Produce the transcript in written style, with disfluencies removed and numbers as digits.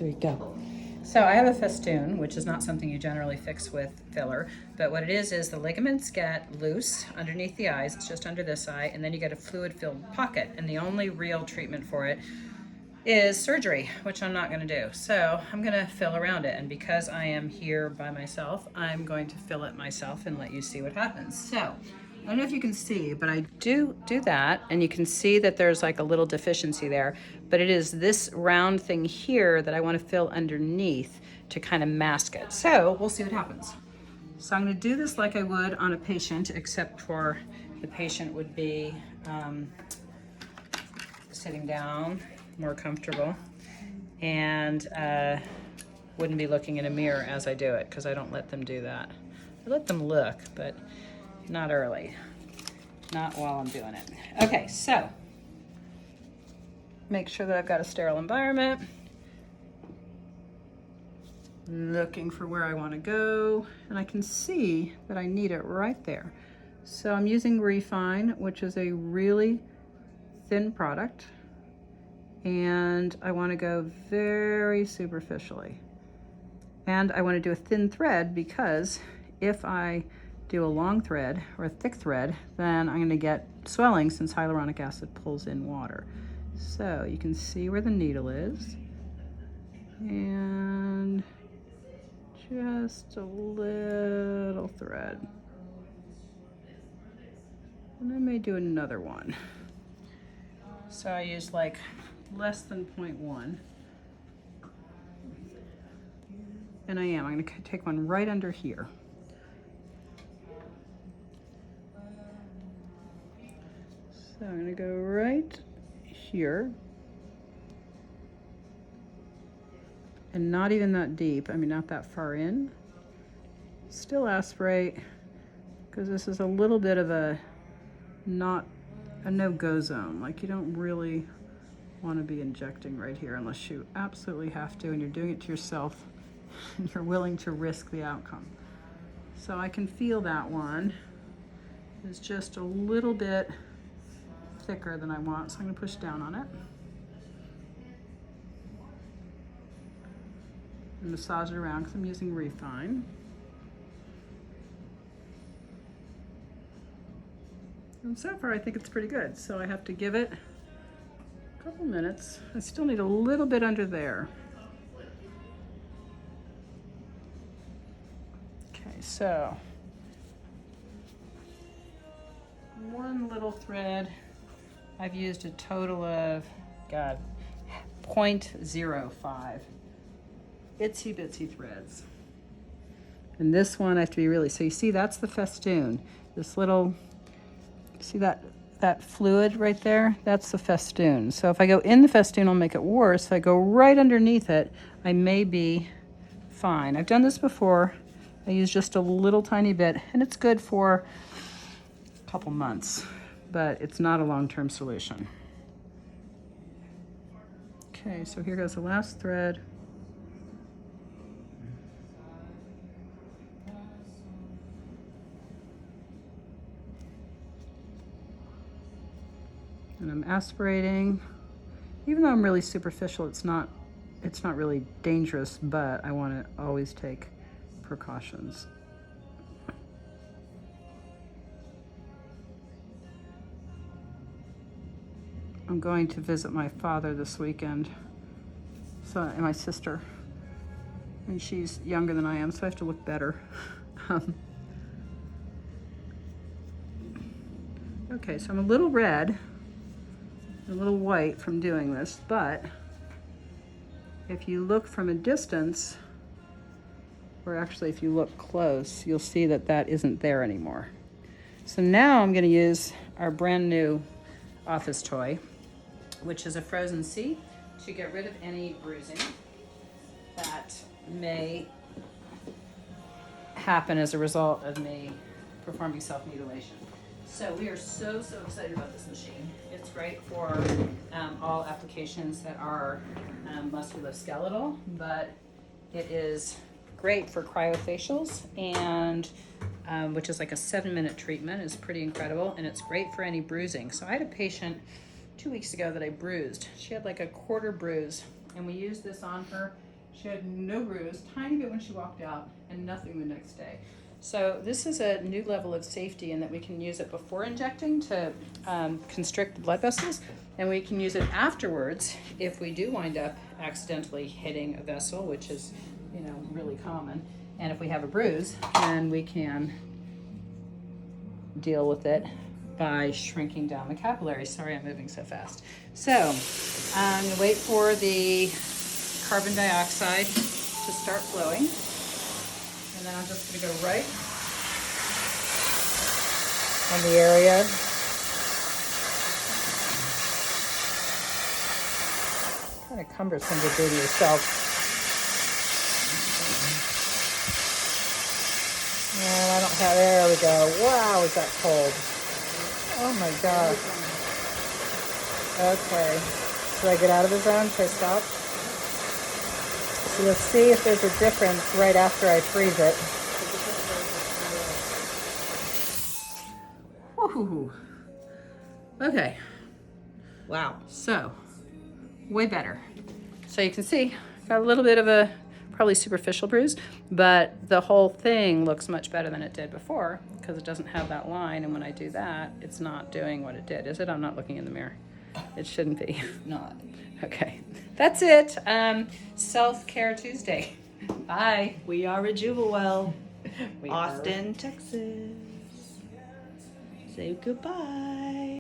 There you go. So I have a festoon, which is not something you generally fix with filler, but what it is the ligaments get loose underneath the eyes, it's just under this eye, and then you get a fluid-filled pocket, and the only real treatment for it is surgery, which I'm not gonna do. So I'm gonna fill around it, and because I am here by myself, I'm going to fill it myself and let you see what happens. So, I don't know if you can see, but I do that, and you can see that there's like a little deficiency there, but it is this round thing here that I wanna fill underneath to kind of mask it. So, we'll see what happens. So I'm gonna do this like I would on a patient, except for the patient would be sitting down, more comfortable, and wouldn't be looking in a mirror as I do it, because I don't let them do that. I let them look, but not early, not while I'm doing it. Okay, so make sure that I've got a sterile environment, looking for where I want to go, and I can see that I need it right there. So I'm using Refine, which is a really thin product, and I want to go very superficially. And I want to do a thin thread, because if I do a long thread or a thick thread, then I'm going to get swelling, since hyaluronic acid pulls in water. So you can see where the needle is, and just a little thread. And I may do another one. So I use like less than 0.1. And I'm going to take one right under here. So I'm going to go right here. And not even that deep, I mean not that far in. Still aspirate, because this is a little bit of a no-go zone. Like, you don't really want to be injecting right here unless you absolutely have to, and you're doing it to yourself and you're willing to risk the outcome. So I can feel that one is just a little bit thicker than I want, so I'm going to push down on it and massage it around, because I'm using Refine. And so far I think it's pretty good, so I have to give it a couple minutes. I still need a little bit under there. Okay, so one little thread. I've used a total of, God, 0.05 itsy bitsy threads. And this one I have to be really, so you see that's the festoon. This little, see that fluid right there? That's the festoon. So if I go in the festoon, I'll make it worse. If I go right underneath it, I may be fine. I've done this before. I use just a little tiny bit, and it's good for a couple months, but it's not a long-term solution. Okay, so here goes the last thread. And I'm aspirating. Even though I'm really superficial, it's not really dangerous, but I want to always take precautions. I'm going to visit my father this weekend, and my sister, and she's younger than I am, so I have to look better. Okay, so I'm a little red, a little white from doing this, but if you look from a distance, or actually if you look close, you'll see that that isn't there anymore. So now I'm going to use our brand new office toy, which is a frozen C, to get rid of any bruising that may happen as a result of me performing self-mutilation. So we are so excited about this machine. It's great for all applications that are musculoskeletal, but it is great for cryofacials, and which is like a 7-minute treatment, is pretty incredible, and it's great for any bruising. So I had a patient 2 weeks ago that I bruised. She had like a quarter bruise, and we used this on her, She had no bruise, tiny bit when she walked out, and nothing the next day. So this is a new level of safety in that we can use it before injecting to constrict the blood vessels, and we can use it afterwards if we do wind up accidentally hitting a vessel, which is, you know, really common. And if we have a bruise, then we can deal with it by shrinking down the capillaries. Sorry, I'm moving so fast. So I'm gonna wait for the carbon dioxide to start flowing. And then I'm just gonna go right on the area. Kind of cumbersome to do to yourself. And I don't have, there we go. Wow, is that cold? Oh my gosh. Okay, should I get out of the zone? Should I stop? So let's see if there's a difference right after I freeze it. Woohoo. Okay. Wow. So, way better. So you can see, got a little bit of a probably superficial bruise, but the whole thing looks much better than it did before because it doesn't have that line, and when I do that, it's not doing what it did, is it? I'm not looking in the mirror. It shouldn't be. Not. Okay. That's it. Self-Care Tuesday. Bye. We are Rejuvenwell, We Austin, Texas. Say goodbye.